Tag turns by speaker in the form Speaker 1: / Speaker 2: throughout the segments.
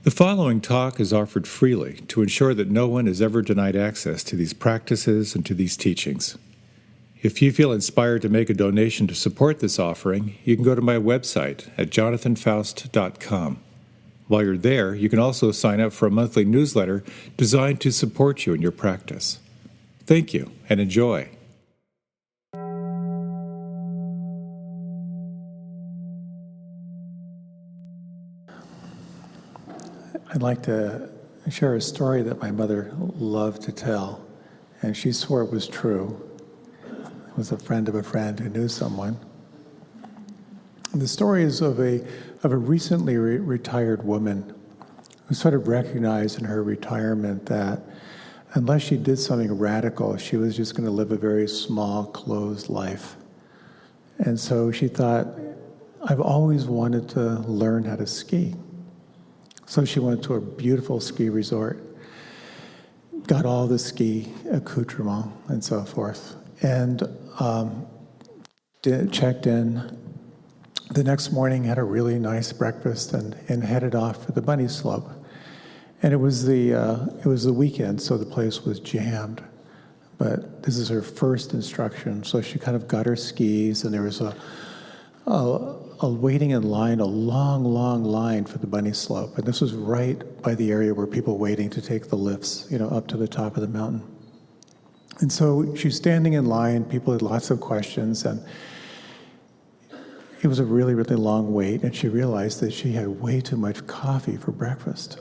Speaker 1: The following talk is offered freely to ensure that no one is ever denied access to these practices and to these teachings. If you feel inspired to make a donation to support this offering, you can go to my website at jonathanfoust.com. While you're there, you can also sign up for a monthly newsletter designed to support you in your practice. Thank you and enjoy.
Speaker 2: I'd like to share a story that my mother loved to tell, and she swore it was true. It was a friend who knew someone. And the story is of a recently retired woman who sort of recognized in her retirement that unless she did something radical, she was just going to live a very small, closed life. And so she thought, I've always wanted to learn how to ski. So she went to a beautiful ski resort, got all the ski accoutrement and so forth, and checked in. The next morning, had a really nice breakfast and headed off for the bunny slope. And it was the weekend, so the place was jammed. But this is her first instruction, so she kind of got her skis, and there was a waiting in line, a long, long line for the bunny slope. And this was right by the area where people waiting to take the lifts, up to the top of the mountain. And so she's standing in line, people had lots of questions, and it was a really, really long wait, and she realized that she had way too much coffee for breakfast.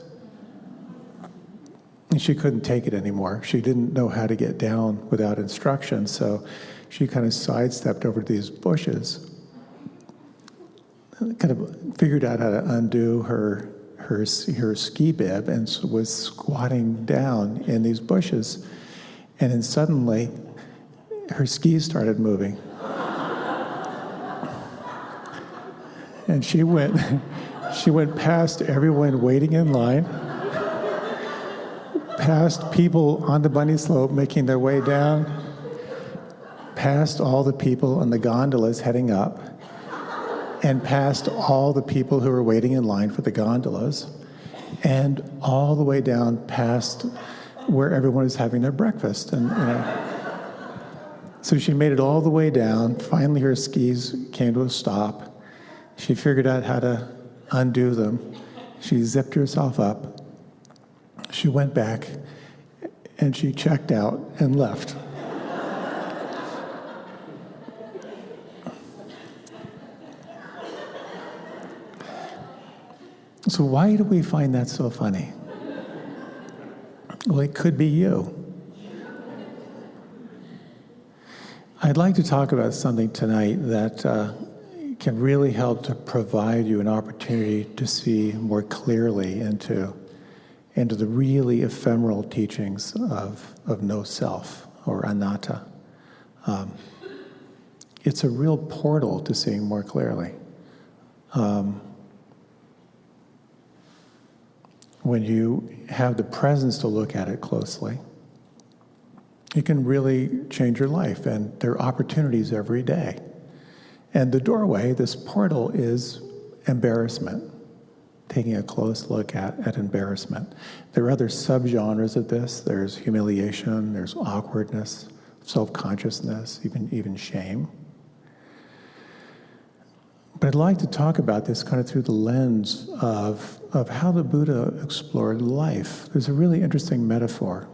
Speaker 2: And she couldn't take it anymore. She didn't know how to get down without instructions, so she kind of sidestepped over to these bushes, kind of figured out how to undo her ski bib and was squatting down in these bushes. And then suddenly, her skis started moving. And she went past everyone waiting in line, past people on the bunny slope making their way down, past all the people on the gondolas heading up, and past all the people who were waiting in line for the gondolas, and all the way down past where everyone is having their breakfast. And so she made it all the way down. Finally, her skis came to a stop. She figured out how to undo them. She zipped herself up. She went back, and she checked out and left. So why do we find that so funny? Well, it could be you. I'd like to talk about something tonight that can really help to provide you an opportunity to see more clearly into the really ephemeral teachings of no self or anatta. It's a real portal to seeing more clearly. When you have the presence to look at it closely, it can really change your life, and there are opportunities every day. And the doorway, this portal, is embarrassment, taking a close look at embarrassment. There are other subgenres of this. There's humiliation, there's awkwardness, self-consciousness, even shame. But I'd like to talk about this kind of through the lens of how the Buddha explored life. There's a really interesting metaphor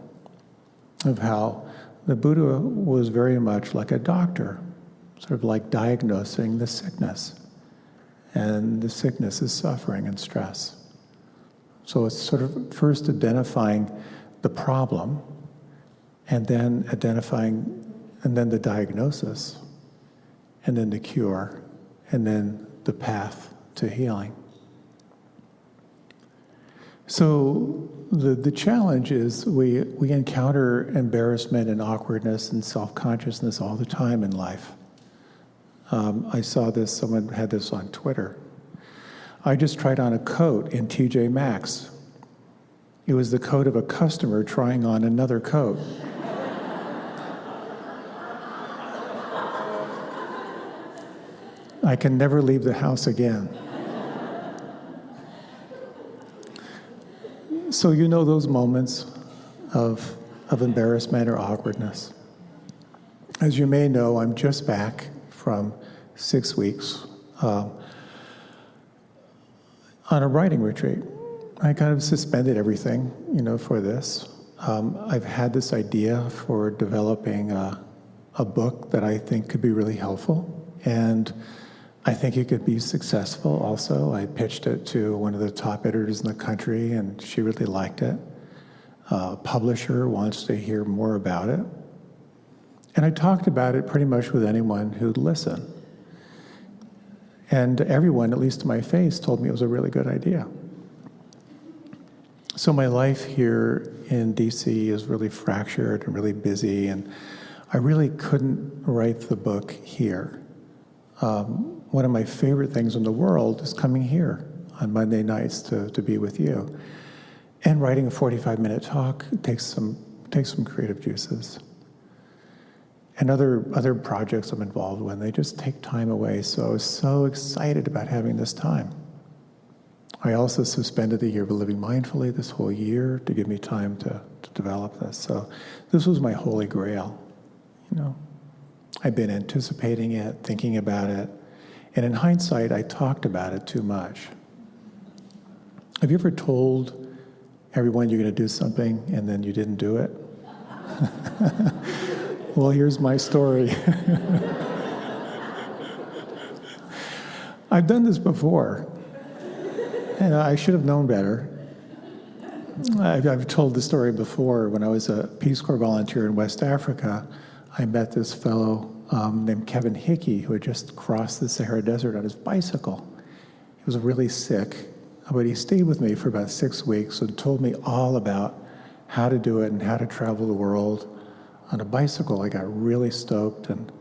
Speaker 2: of how the Buddha was very much like a doctor, sort of like diagnosing the sickness. And the sickness is suffering and stress. So it's sort of first identifying the problem, and then the diagnosis, and then the cure, and then the path to healing. So the challenge is we encounter embarrassment and awkwardness and self-consciousness all the time in life. I saw this, someone had this on Twitter. I just tried on a coat in TJ Maxx. It was the coat of a customer trying on another coat. I can never leave the house again. So you know those moments of embarrassment or awkwardness. As you may know, I'm just back from 6 weeks on a writing retreat. I kind of suspended everything, for this. I've had this idea for developing a book that I think could be really helpful, and I think it could be successful also. I pitched it to one of the top editors in the country, and she really liked it. A publisher wants to hear more about it. And I talked about it pretty much with anyone who'd listen. And everyone, at least to my face, told me it was a really good idea. So my life here in DC is really fractured and really busy, and I really couldn't write the book here. One of my favorite things in the world is coming here on Monday nights to be with you. And writing a 45-minute talk takes some creative juices. And other projects I'm involved with, they just take time away. So I was so excited about having this time. I also suspended the year of living mindfully this whole year to give me time to develop this. So this was my holy grail. I've been anticipating it, thinking about it. And in hindsight, I talked about it too much. Have you ever told everyone you're going to do something and then you didn't do it? Well, here's my story. I've done this before, and I should have known better. I've told the story before. When I was a Peace Corps volunteer in West Africa, I met this fellow named Kevin Hickey, who had just crossed the Sahara Desert on his bicycle. He was really sick, but he stayed with me for about 6 weeks and told me all about how to do it and how to travel the world on a bicycle. I got really stoked, and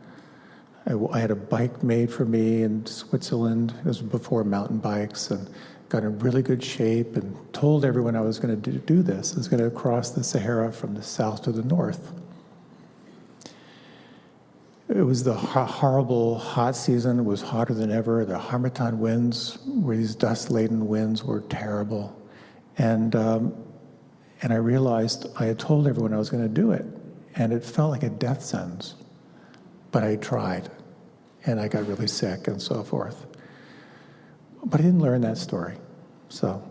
Speaker 2: I had a bike made for me in Switzerland. It was before mountain bikes, and got in really good shape and told everyone I was going to do this. I was going to cross the Sahara from the south to the north. It was the horrible hot season. It was hotter than ever. The Harmattan winds, where these dust-laden winds, were terrible. And I realized I had told everyone I was going to do it, and it felt like a death sentence. But I tried, and I got really sick and so forth. But I didn't learn that story. So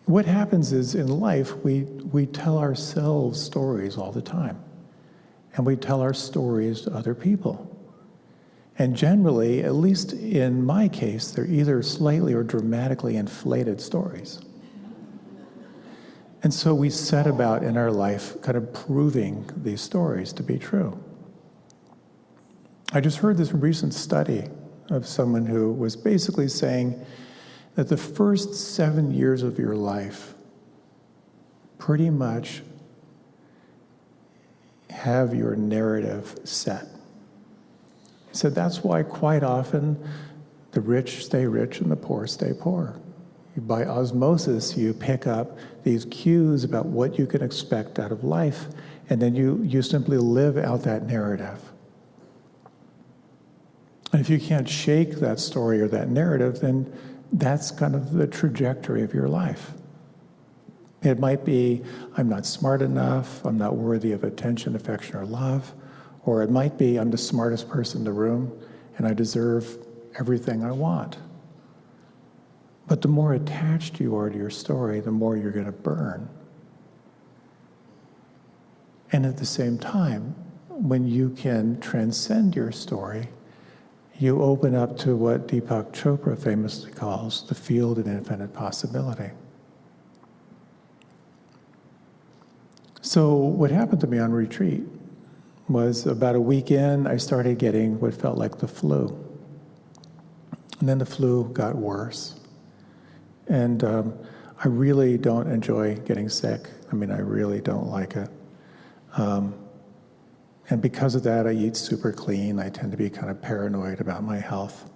Speaker 2: what happens is, in life, we tell ourselves stories all the time. And we tell our stories to other people. And generally, at least in my case, they're either slightly or dramatically inflated stories. And so we set about in our life kind of proving these stories to be true. I just heard this recent study of someone who was basically saying that the first 7 years of your life pretty much have your narrative set. He said that's why quite often the rich stay rich and the poor stay poor. By osmosis, you pick up these cues about what you can expect out of life, and then you simply live out that narrative. And if you can't shake that story or that narrative, then that's kind of the trajectory of your life. It might be, I'm not smart enough, I'm not worthy of attention, affection, or love. Or it might be, I'm the smartest person in the room, and I deserve everything I want. But the more attached you are to your story, the more you're going to burn. And at the same time, when you can transcend your story, you open up to what Deepak Chopra famously calls the field of infinite possibility. So what happened to me on retreat was, about a week in, I started getting what felt like the flu. And then the flu got worse. And I really don't enjoy getting sick. I mean, I really don't like it. And because of that, I eat super clean. I tend to be kind of paranoid about my health.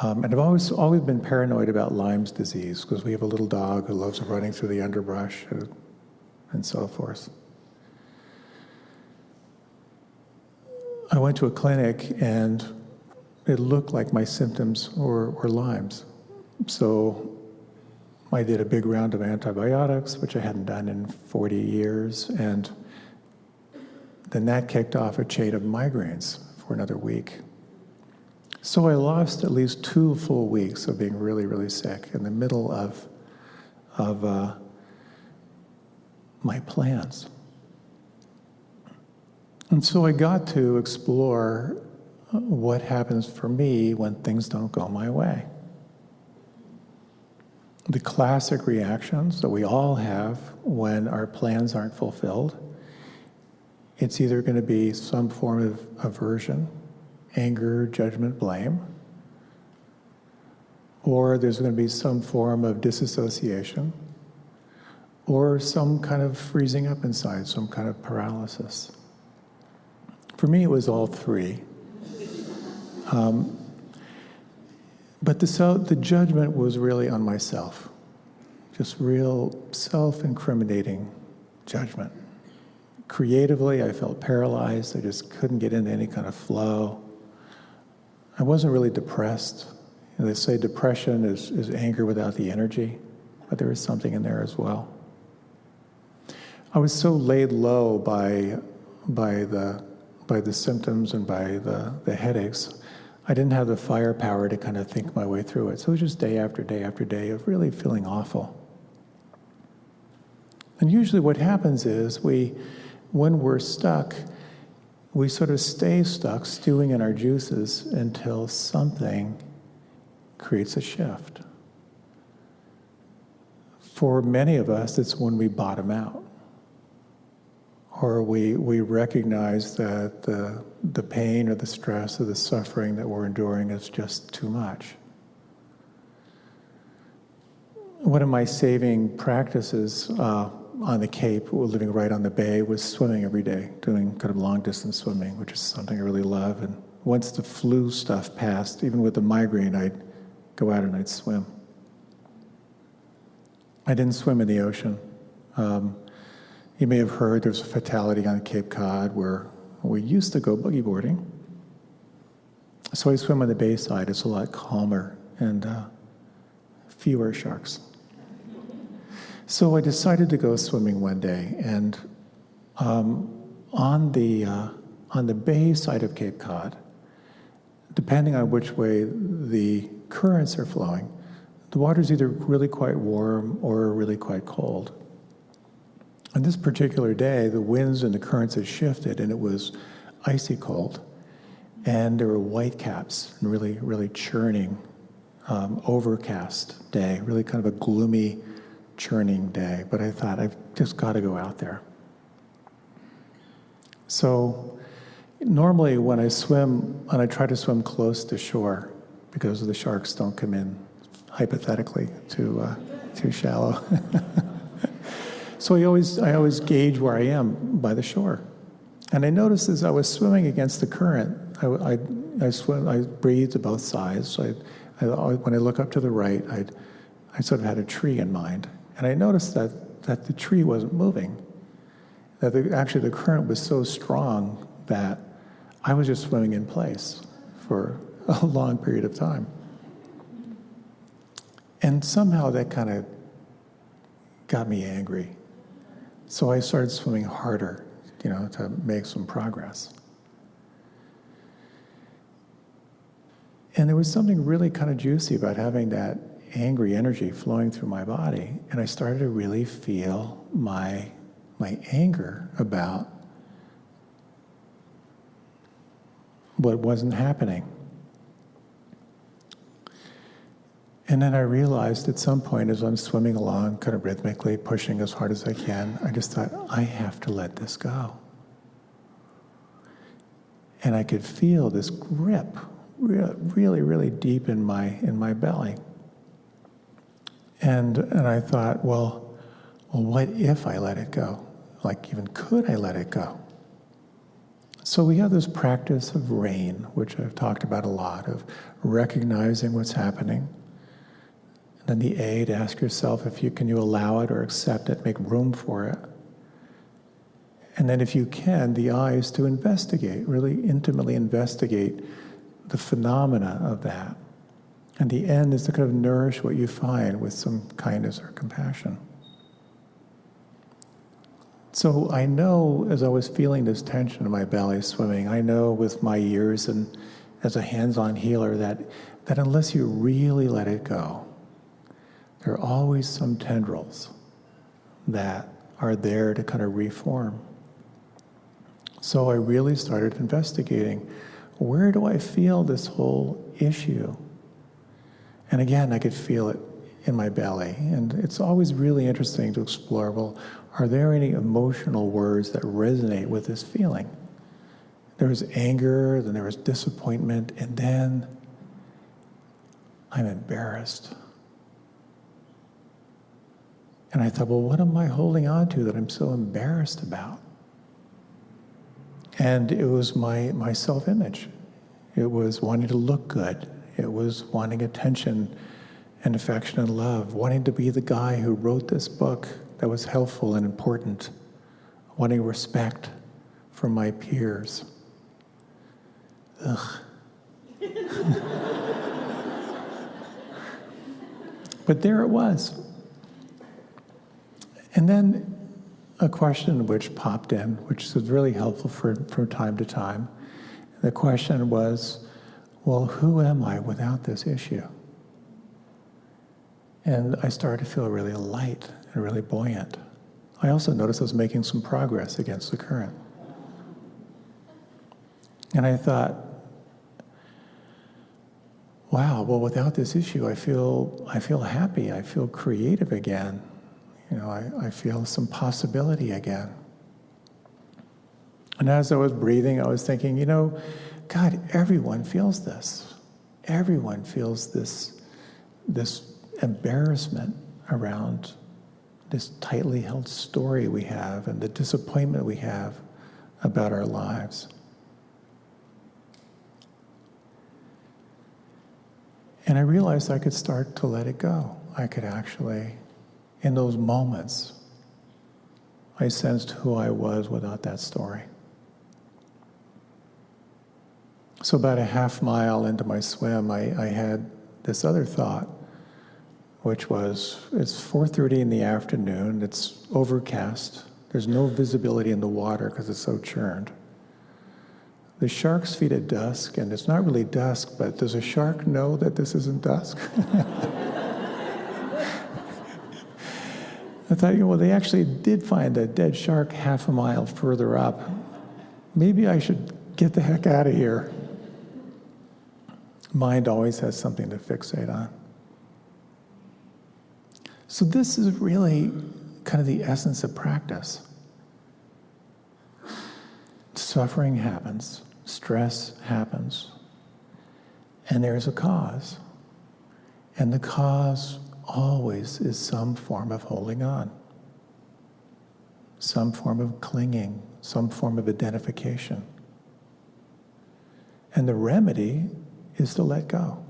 Speaker 2: And I've always been paranoid about Lyme's disease, because we have a little dog who loves running through the underbrush and so forth. I went to a clinic, and it looked like my symptoms were Lyme's. So I did a big round of antibiotics, which I hadn't done in 40 years, and then that kicked off a chain of migraines for another week. So I lost at least 2 full weeks of being really, really sick in the middle of my plans. And so I got to explore what happens for me when things don't go my way. The classic reactions that we all have when our plans aren't fulfilled, it's either going to be some form of aversion, anger, judgment, blame, or there's going to be some form of disassociation, or some kind of freezing up inside, some kind of paralysis. For me, it was all 3. But the judgment was really on myself, just real self-incriminating judgment. Creatively, I felt paralyzed. I just couldn't get into any kind of flow. I wasn't really depressed. They say depression is anger without the energy, but there is something in there as well. I was so laid low by the symptoms and by the headaches. I didn't have the firepower to kind of think my way through it. So it was just day after day after day of really feeling awful. And usually what happens is when we're stuck, we sort of stay stuck, stewing in our juices until something creates a shift. For many of us, it's when we bottom out, or we recognize that the pain or the stress or the suffering that we're enduring is just too much. One of my saving practices on the Cape, living right on the bay, was swimming every day, doing kind of long-distance swimming, which is something I really love. And once the flu stuff passed, even with the migraine, I'd go out and I'd swim. I didn't swim in the ocean. You may have heard there's a fatality on Cape Cod where we used to go boogie boarding. So I swim on the bay side. It's a lot calmer and fewer sharks. So I decided to go swimming one day, and on the bay side of Cape Cod, depending on which way the currents are flowing, the water's either really quite warm or really quite cold. On this particular day, the winds and the currents had shifted, and it was icy cold, and there were white caps, and really, really churning, overcast day, really kind of a gloomy, churning day. But I thought, I've just got to go out there. So normally when I swim, and I try to swim close to shore, because the sharks don't come in, hypothetically, too shallow. So I always gauge where I am by the shore. And I noticed as I was swimming against the current, I breathed to both sides. So when I look up to the right, I sort of had a tree in mind. And I noticed that the tree wasn't moving. That actually the current was so strong that I was just swimming in place for a long period of time. And somehow that kind of got me angry. So I started swimming harder, to make some progress. And there was something really kind of juicy about having that angry energy flowing through my body. And I started to really feel my anger about what wasn't happening. And then I realized at some point as I'm swimming along, kind of rhythmically, pushing as hard as I can, I just thought, I have to let this go. And I could feel this grip really, really deep in my belly. And I thought, well, what if I let it go? Like, even could I let it go? So we have this practice of rain, which I've talked about a lot, of recognizing what's happening. And then the A, to ask yourself can you allow it or accept it, make room for it. And then if you can, the I is to investigate, really intimately investigate the phenomena of that. And the end is to kind of nourish what you find with some kindness or compassion. So I know, as I was feeling this tension in my belly swimming, I know with my years and as a hands-on healer that unless you really let it go, there are always some tendrils that are there to kind of reform. So I really started investigating, where do I feel this whole issue? And again, I could feel it in my belly. And it's always really interesting to explore, well, are there any emotional words that resonate with this feeling? There was anger, then there was disappointment, and then I'm embarrassed. And I thought, well, what am I holding on to that I'm so embarrassed about? And it was my self-image. It was wanting to look good. It was wanting attention and affection and love, wanting to be the guy who wrote this book that was helpful and important, wanting respect from my peers. Ugh. But there it was. And then a question which popped in, which was really helpful from time to time. The question was, well, who am I without this issue? And I started to feel really light and really buoyant. I also noticed I was making some progress against the current. And I thought, wow, well, without this issue, I feel happy. I feel creative again. You know, I feel some possibility again. And as I was breathing, I was thinking, you know, God, everyone feels this. Everyone feels this embarrassment around this tightly held story we have and the disappointment we have about our lives. And I realized I could start to let it go. I could actually, in those moments, I sensed who I was without that story. So about a half mile into my swim, I had this other thought, which was, it's 4:30 in the afternoon, it's overcast, there's no visibility in the water because it's so churned. The sharks feed at dusk, and it's not really dusk, but does a shark know that this isn't dusk? I thought, well, they actually did find a dead shark half a mile further up. Maybe I should get the heck out of here. Mind always has something to fixate on. So this is really kind of the essence of practice. Suffering happens, stress happens, and there's a cause. And the cause always is some form of holding on, some form of clinging, some form of identification. And the remedy is to let go.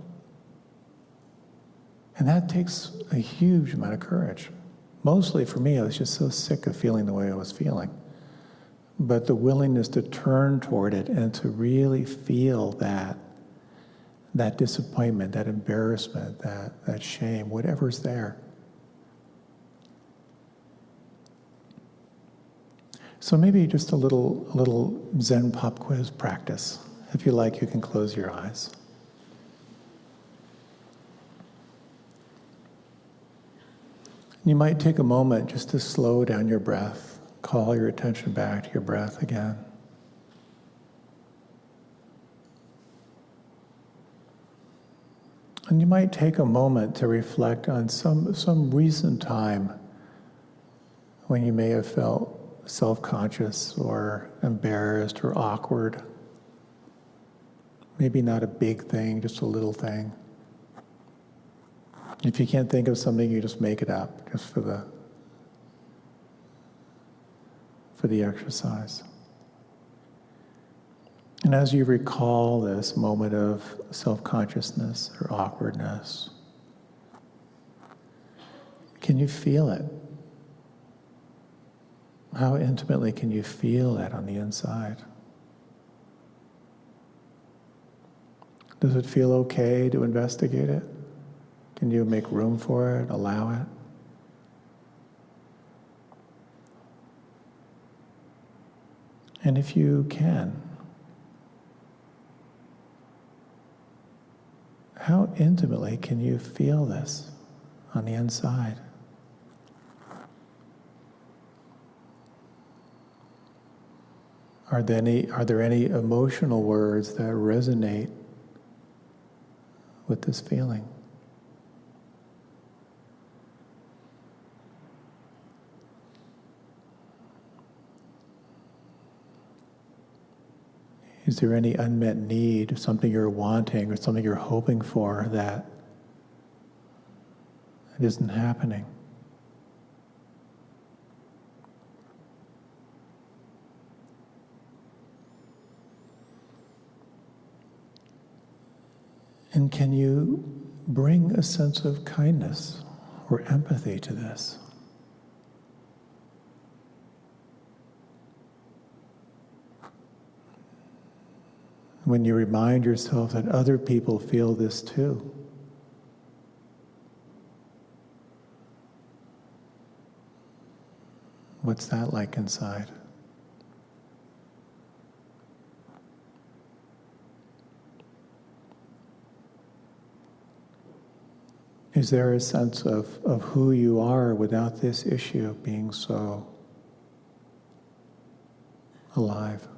Speaker 2: And that takes a huge amount of courage. Mostly for me, I was just so sick of feeling the way I was feeling. But the willingness to turn toward it and to really feel that disappointment, that embarrassment, that shame, whatever's there. So maybe just a little Zen pop quiz practice. If you like, you can close your eyes. You might take a moment just to slow down your breath, call your attention back to your breath again. And you might take a moment to reflect on some recent time when you may have felt self-conscious or embarrassed or awkward. Maybe not a big thing, just a little thing. If you can't think of something, you just make it up, just for the exercise. And as you recall this moment of self-consciousness or awkwardness, can you feel it? How intimately can you feel that on the inside? Does it feel okay to investigate it? Can you make room for it, allow it? And if you can, how intimately can you feel this on the inside? Are there any emotional words that resonate with this feeling? Is there any unmet need, something you're wanting or something you're hoping for that it isn't happening? And can you bring a sense of kindness or empathy to this? When you remind yourself that other people feel this too. What's that like inside? Is there a sense of who you are without this issue being so alive?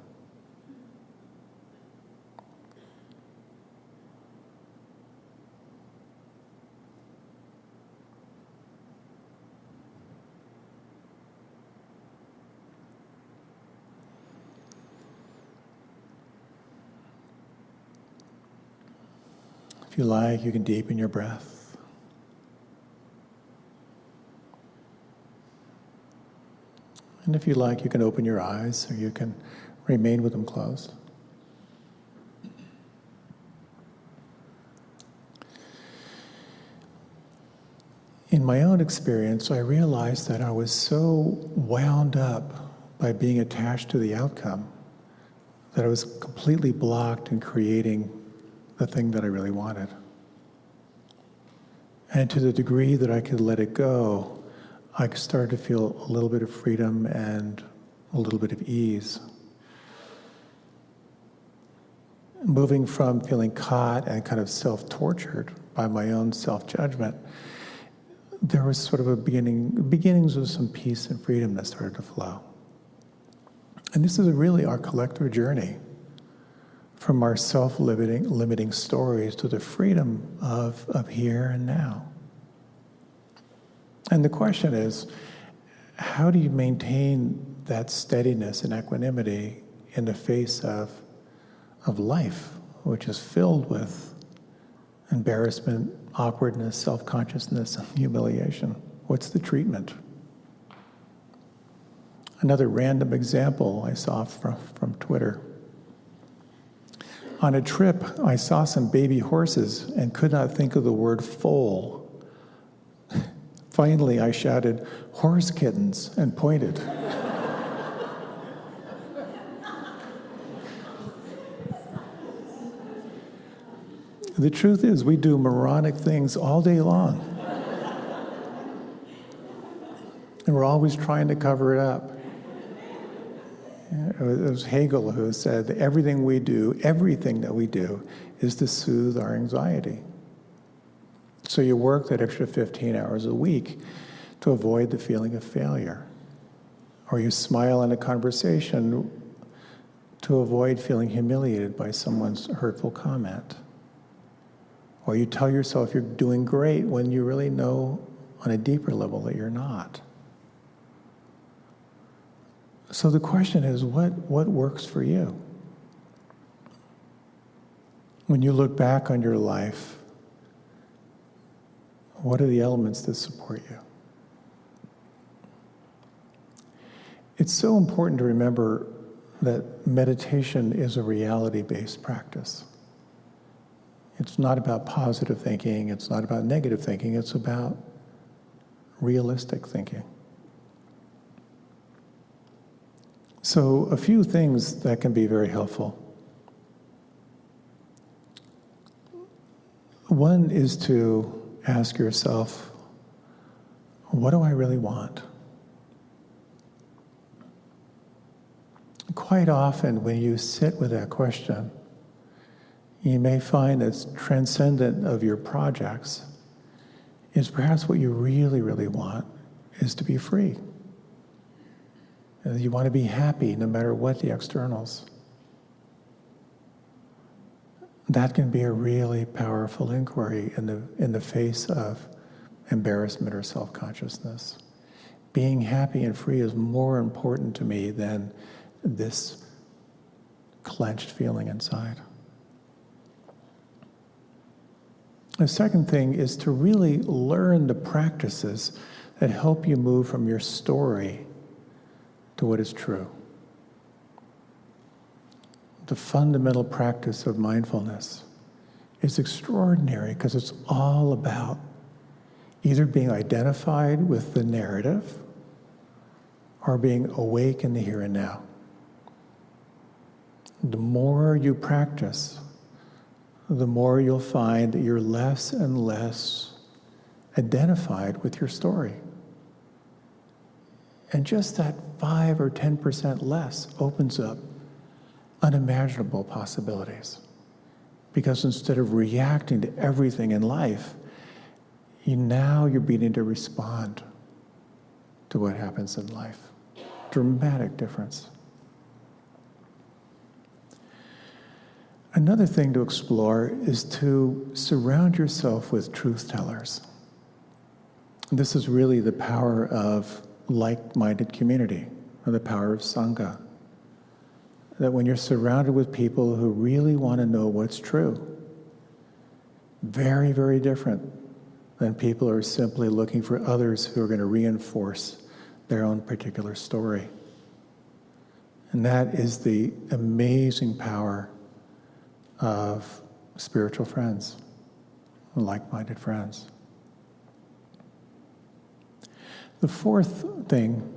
Speaker 2: If you like, you can deepen your breath. And if you like, you can open your eyes, or you can remain with them closed. In my own experience, I realized that I was so wound up by being attached to the outcome that I was completely blocked in creating the thing that I really wanted. And to the degree that I could let it go, I started to feel a little bit of freedom and a little bit of ease. Moving from feeling caught and kind of self-tortured by my own self-judgment, there was sort of beginnings of some peace and freedom that started to flow. And this is really our collective journey from our self-limiting stories to the freedom of here and now. And the question is, how do you maintain that steadiness and equanimity in the face of life, which is filled with embarrassment, awkwardness, self-consciousness, and humiliation? What's the treatment? Another random example I saw from Twitter. On a trip, I saw some baby horses and could not think of the word foal. Finally, I shouted, "Horse kittens," and pointed. The truth is, we do moronic things all day long. And we're always trying to cover it up. It was Hegel who said that everything that we do, is to soothe our anxiety. So you work that extra 15 hours a week to avoid the feeling of failure. Or you smile in a conversation to avoid feeling humiliated by someone's hurtful comment. Or you tell yourself you're doing great when you really know on a deeper level that you're not. So the question is, what works for you? When you look back on your life, what are the elements that support you? It's so important to remember that meditation is a reality-based practice. It's not about positive thinking, it's not about negative thinking, it's about realistic thinking. So a few things that can be very helpful. One is to ask yourself, what do I really want? Quite often when you sit with that question, you may find that's transcendent of your projects is perhaps what you really, really want is to be free. You want to be happy no matter what the externals. That can be a really powerful inquiry in the face of embarrassment or self-consciousness. Being happy and free is more important to me than this clenched feeling inside. The second thing is to really learn the practices that help you move from your story to what is true. The fundamental practice of mindfulness is extraordinary because it's all about either being identified with the narrative or being awake in the here and now. The more you practice, the more you'll find that you're less and less identified with your story. And just that 5 or 10% less opens up unimaginable possibilities. Because instead of reacting to everything in life, you're beginning to respond to what happens in life. Dramatic difference. Another thing to explore is to surround yourself with truth tellers. This is really the power of like-minded community, or the power of Sangha. That when you're surrounded with people who really want to know what's true, very, very different than people who are simply looking for others who are going to reinforce their own particular story. And that is the amazing power of spiritual friends, like-minded friends. The fourth thing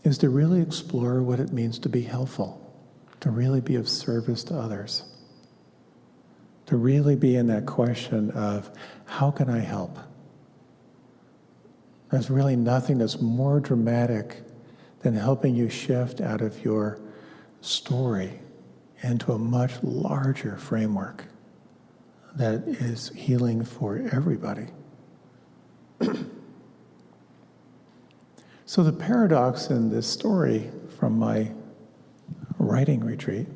Speaker 2: is to really explore what it means to be helpful, to really be of service to others, to really be in that question of, how can I help? There's really nothing that's more dramatic than helping you shift out of your story into a much larger framework that is healing for everybody. So the paradox in this story from my writing retreat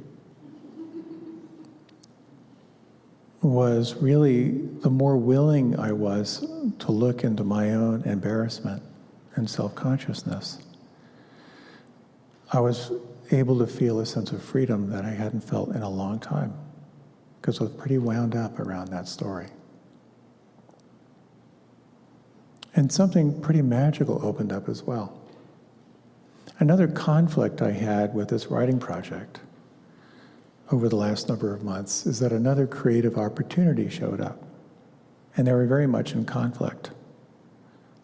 Speaker 2: was really the more willing I was to look into my own embarrassment and self-consciousness, I was able to feel a sense of freedom that I hadn't felt in a long time, because I was pretty wound up around that story. And something pretty magical opened up as well. Another conflict I had with this writing project over the last number of months is that another creative opportunity showed up, and they were very much in conflict.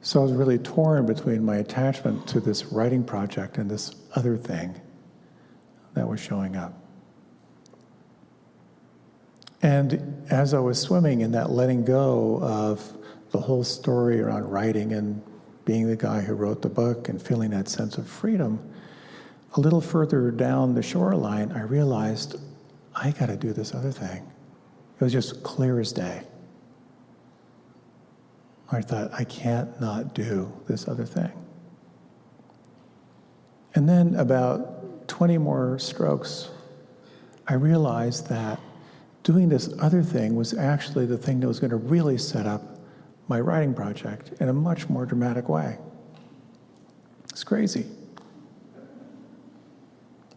Speaker 2: So I was really torn between my attachment to this writing project and this other thing that was showing up. And as I was swimming in that letting go of the whole story around writing and being the guy who wrote the book and feeling that sense of freedom, a little further down the shoreline, I realized I got to do this other thing. It was just clear as day. I thought, I can't not do this other thing. And then about 20 more strokes, I realized that doing this other thing was actually the thing that was going to really set up my writing project in a much more dramatic way. It's crazy.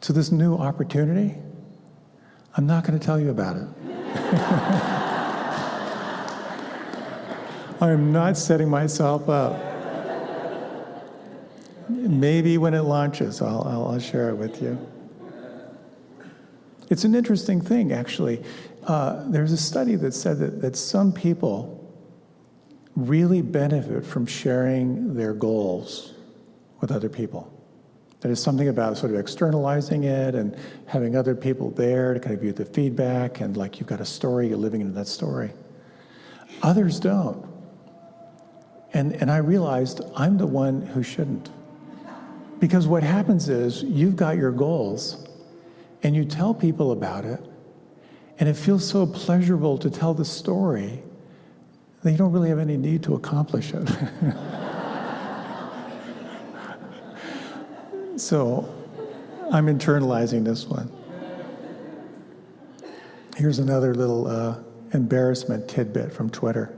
Speaker 2: So this new opportunity, I'm not going to tell you about it. I'm not setting myself up. Maybe when it launches, I'll share it with you. It's an interesting thing, actually. There's a study that said that some people really benefit from sharing their goals with other people. That is something about sort of externalizing it and having other people there to kind of give you the feedback, and like you've got a story, you're living into that story. Others don't. And I realized I'm the one who shouldn't. Because what happens is you've got your goals and you tell people about it, and it feels so pleasurable to tell the story that you don't really have any need to accomplish it. So I'm internalizing this one. Here's another little embarrassment tidbit from Twitter.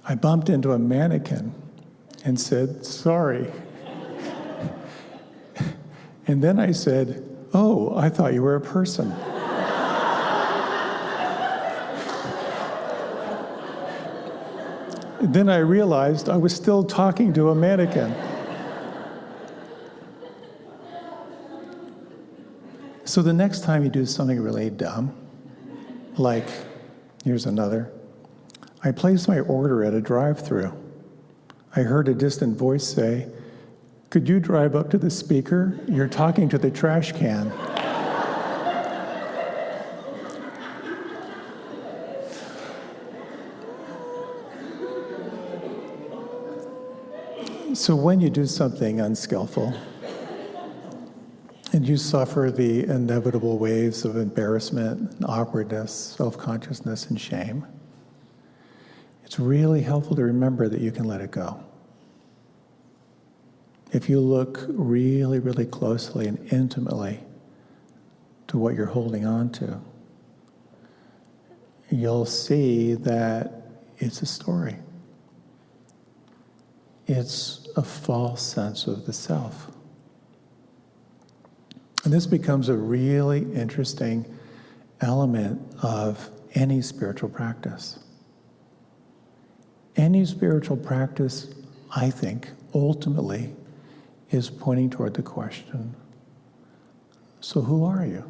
Speaker 2: I bumped into a mannequin and said, sorry. And then I said, oh, I thought you were a person. Then I realized I was still talking to a mannequin. So the next time you do something really dumb, like, here's another. I placed my order at a drive-thru. I heard a distant voice say, could you drive up to the speaker? You're talking to the trash can. So when you do something unskillful, and you suffer the inevitable waves of embarrassment, awkwardness, self-consciousness, and shame, it's really helpful to remember that you can let it go. If you look really, really closely and intimately to what you're holding on to, you'll see that it's a story. It's a false sense of the self. And this becomes a really interesting element of any spiritual practice. Any spiritual practice, I think, ultimately is pointing toward the question, so who are you?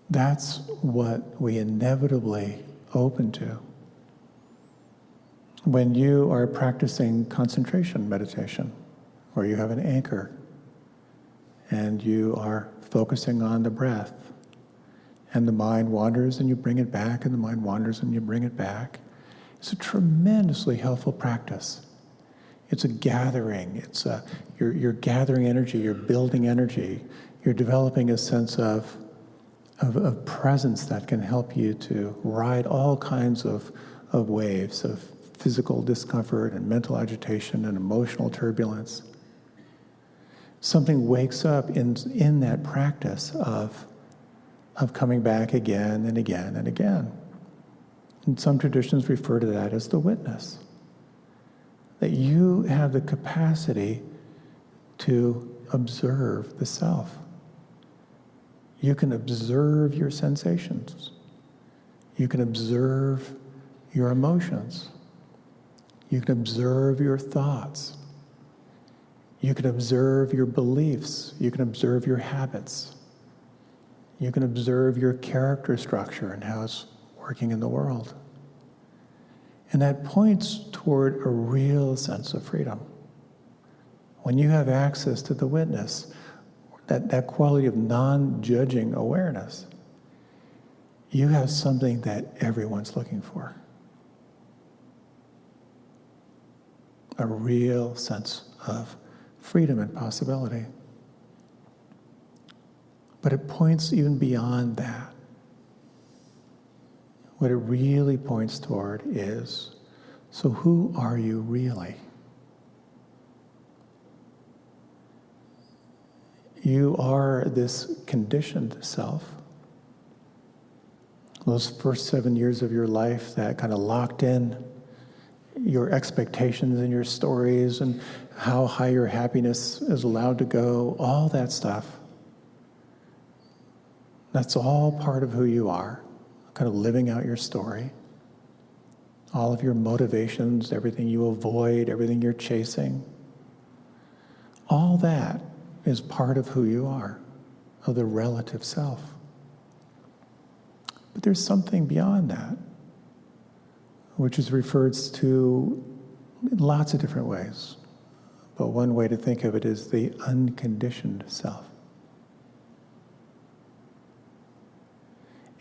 Speaker 2: That's what we inevitably open to when you are practicing concentration meditation, where you have an anchor and you are focusing on the breath, and the mind wanders and you bring it back, and the mind wanders and you bring it back. It's a tremendously helpful practice. It's a gathering. You're gathering energy, you're building energy, you're developing a sense of presence that can help you to ride all kinds of waves of physical discomfort and mental agitation and emotional turbulence. Something wakes up in that practice of coming back again and again and again. And some traditions refer to that as the witness. That you have the capacity to observe the self. You can observe your sensations. You can observe your emotions. You can observe your thoughts. You can observe your beliefs. You can observe your habits. You can observe your character structure and how it's working in the world. And that points toward a real sense of freedom. When you have access to the witness, that quality of non-judging awareness, you have something that everyone's looking for. A real sense of freedom and possibility. But it points even beyond that. What it really points toward is, so who are you really? You are this conditioned self. Those first 7 years of your life that kind of locked in your expectations and your stories and how high your happiness is allowed to go, all that stuff. That's all part of who you are, kind of living out your story. All of your motivations, everything you avoid, everything you're chasing. All that is part of who you are, of the relative self. But there's something beyond that, which is referred to in lots of different ways. But one way to think of it is the unconditioned self.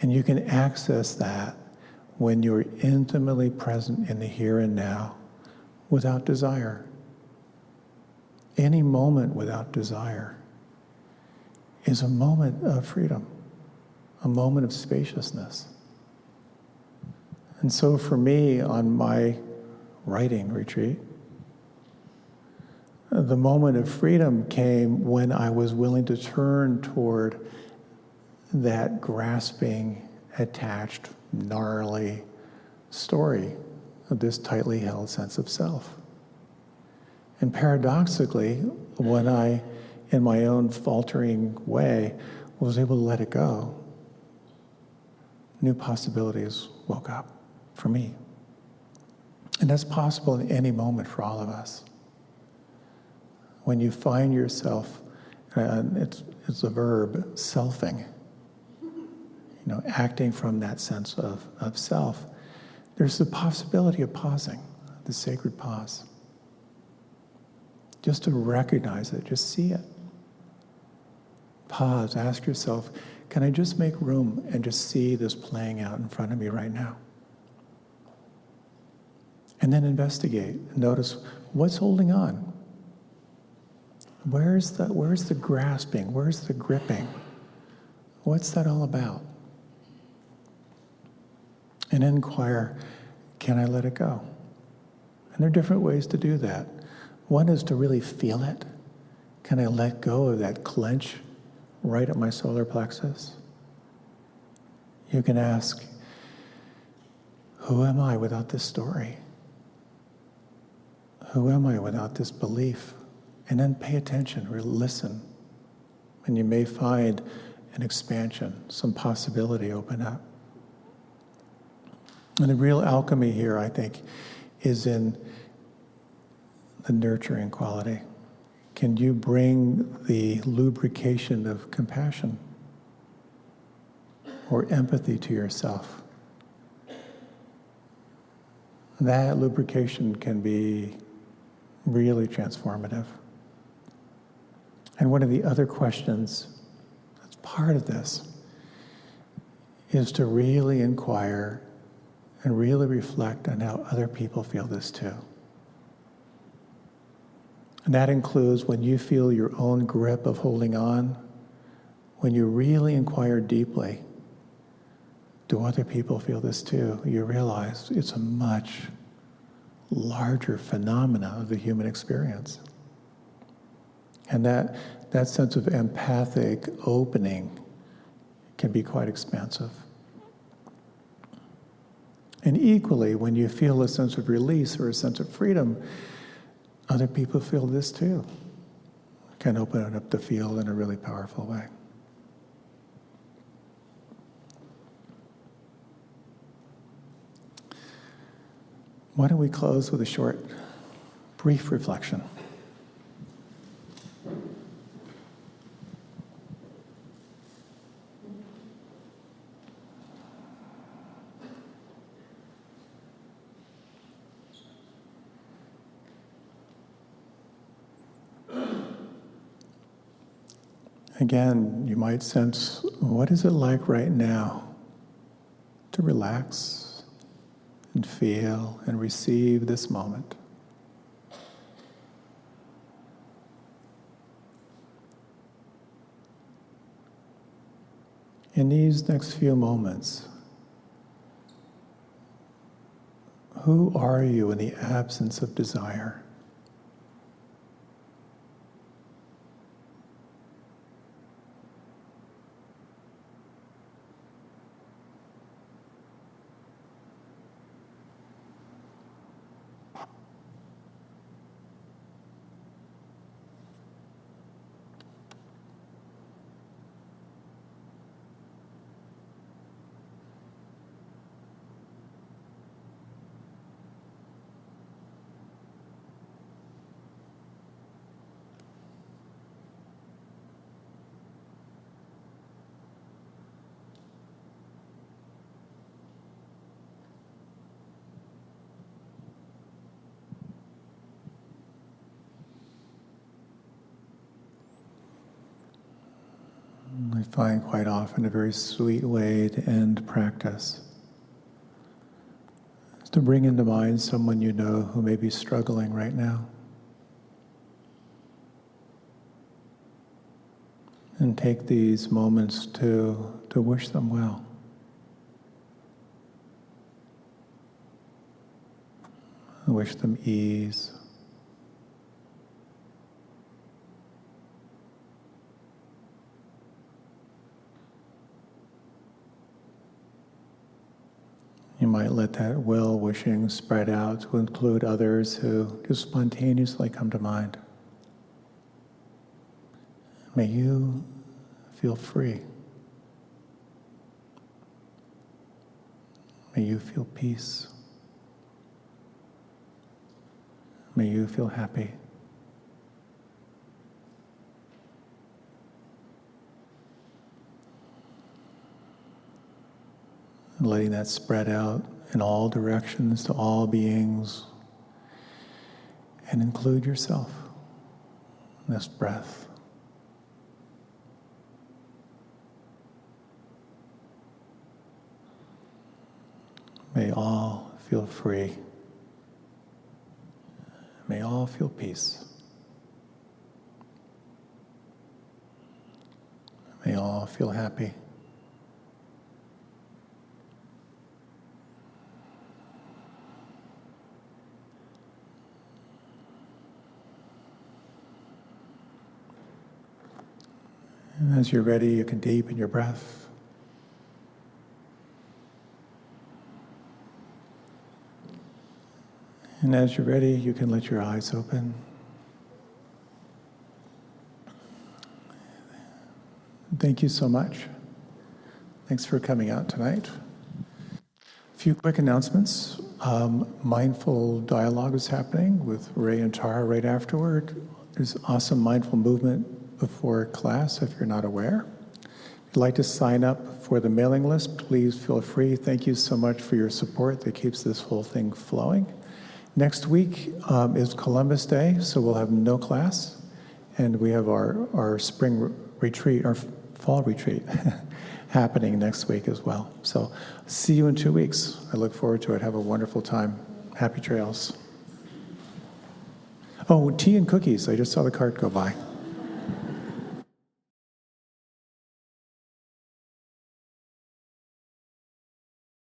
Speaker 2: And you can access that when you're intimately present in the here and now without desire. Any moment without desire is a moment of freedom, a moment of spaciousness. And so for me, on my writing retreat, the moment of freedom came when I was willing to turn toward that grasping, attached, gnarly story of this tightly held sense of self. And paradoxically, when I, in my own faltering way, was able to let it go, new possibilities woke up for me. And that's possible in any moment for all of us. When you find yourself, it's a verb, selfing, acting from that sense of self, there's the possibility of pausing, the sacred pause. Just to recognize it, just see it. Pause, ask yourself, can I just make room and just see this playing out in front of me right now? And then investigate. Notice what's holding on. Where's the grasping? Where's the gripping? What's that all about? And inquire, can I let it go? And there are different ways to do that. One is to really feel it. Can I let go of that clench right at my solar plexus? You can ask, who am I without this story? Who am I without this belief? And then pay attention or listen. And you may find an expansion, some possibility open up. And the real alchemy here, I think, is in the nurturing quality. Can you bring the lubrication of compassion or empathy to yourself? That lubrication can be really transformative. And one of the other questions that's part of this is to really inquire and really reflect on how other people feel this too. And that includes when you feel your own grip of holding on, when you really inquire deeply, do other people feel this too? You realize it's a much larger phenomena of the human experience. And that sense of empathic opening can be quite expansive. And equally, when you feel a sense of release or a sense of freedom, other people feel this too. Can open up the field in a really powerful way. Why don't we close with a short, brief reflection? Again, you might sense, what is it like right now to relax and feel and receive this moment? In these next few moments, who are you in the absence of desire? I find quite often a very sweet way to end practice is to bring into mind someone you know who may be struggling right now. And take these moments to wish them well. Wish them ease. You might let that well-wishing spread out to include others who just spontaneously come to mind. May you feel free. May you feel peace. May you feel happy. And letting that spread out in all directions to all beings and include yourself in this breath. May all feel free. May all feel peace. May all feel happy. And as you're ready, you can deepen your breath. And as you're ready, you can let your eyes open. Thank you so much. Thanks for coming out tonight. A few quick announcements. Mindful dialogue is happening with Ray and Tara right afterward. There's awesome mindful movement before class if you're not aware. If you'd like to sign up for the mailing list, please feel free. Thank you so much for your support that keeps this whole thing flowing. Next week is Columbus Day, so we'll have no class, and we have our spring retreat, our fall retreat, happening next week as well. So see you in 2 weeks. I look forward to it. Have a wonderful time. Happy trails. Oh, tea and cookies. I just saw the cart go by.